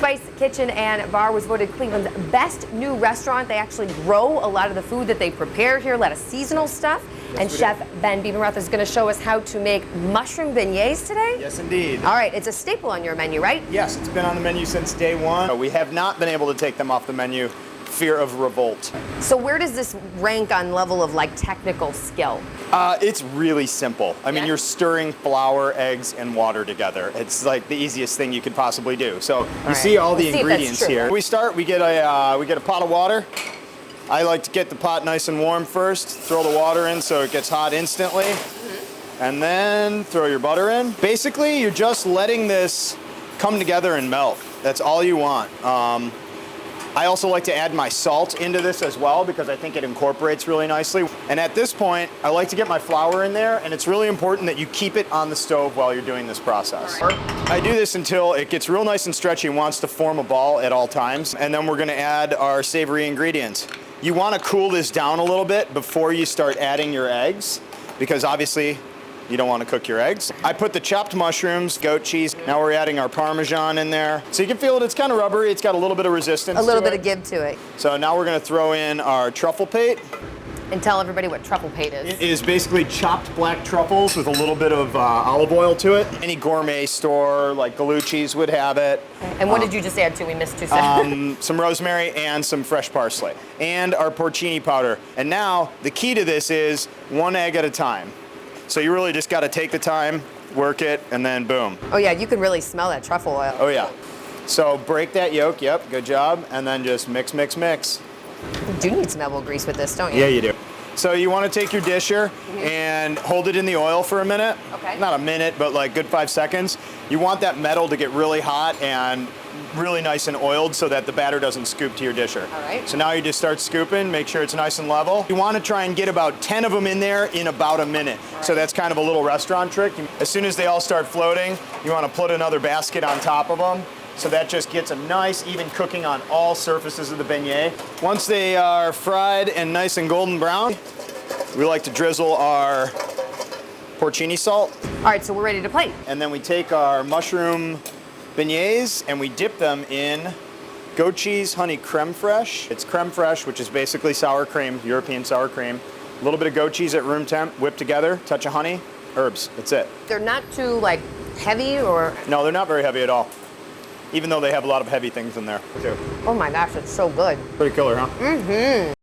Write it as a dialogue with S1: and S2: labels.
S1: Spice Kitchen and Bar was voted Cleveland's best new restaurant. They actually grow a lot of the food that they prepare here, a lot of seasonal stuff. Yes, and Chef Ben Biebenroth is going to show us how to make mushroom beignets today.
S2: Yes, indeed.
S1: All right, it's a staple on your menu, right?
S2: Yes, it's been on the menu since day one. We have not been able to take them off the menu. Fear of revolt.
S1: So where does this rank on level of like technical skill?
S2: It's really simple. I mean, you're stirring flour, eggs, and water together. It's like the easiest thing you could possibly do. So you see all the ingredients here. We get a pot of water. I like to get the pot nice and warm first. Throw the water in so it gets hot instantly. And then throw your butter in. Basically, you're just letting this come together and melt. That's all you want. I also like to add my salt into this as well because I think it incorporates really nicely. And at this point, I like to get my flour in there, and it's really important that you keep it on the stove while you're doing this process. I do this until it gets real nice and stretchy and wants to form a ball at all times, and then we're gonna add our savory ingredients. You wanna cool this down a little bit before you start adding your eggs, because obviously, you don't want to cook your eggs. I put the chopped mushrooms, goat cheese. Now we're adding our Parmesan in there. So you can feel it, it's kind of rubbery. It's got a little bit of resistance.
S1: A little bit of give to it.
S2: So now we're going to throw in our truffle pate.
S1: And tell everybody what truffle pate is.
S2: It is basically chopped black truffles with a little bit of olive oil to it. Any gourmet store like Gallucci's would have it.
S1: And what did you just add to? We missed 2 seconds.
S2: Some rosemary and some fresh parsley. And our porcini powder. And now the key to this is 1 egg at a time. So you really just got to take the time, work it, and then boom.
S1: Oh yeah, you can really smell that truffle oil.
S2: Oh yeah. So break that yolk, yep, good job, and then just mix, mix, mix.
S1: You do need some elbow grease with this, don't you?
S2: Yeah, you do. So you want to take your disher and hold it in the oil for a minute.
S1: Okay.
S2: Not a minute, but like good 5 seconds. You want that metal to get really hot and really nice and oiled so that the batter doesn't scoop to your disher.
S1: All right.
S2: So now you just start scooping, make sure it's nice and level. You want to try and get about 10 of them in there in about a minute. Right. So that's kind of a little restaurant trick. As soon as they all start floating, you want to put another basket on top of them. So that just gets a nice even cooking on all surfaces of the beignet. Once they are fried and nice and golden brown, we like to drizzle our porcini salt.
S1: All right, so we're ready to plate.
S2: And then we take our mushroom beignets and we dip them in goat cheese honey creme fraiche. It's creme fraiche, which is basically sour cream, European sour cream. A little bit of goat cheese at room temp, whipped together, touch of honey, herbs, that's it.
S1: They're not too like heavy or?
S2: No, they're not very heavy at all. Even though they have a lot of heavy things in there too.
S1: Oh my gosh, it's so good.
S2: Pretty killer, huh?
S1: Mm-hmm.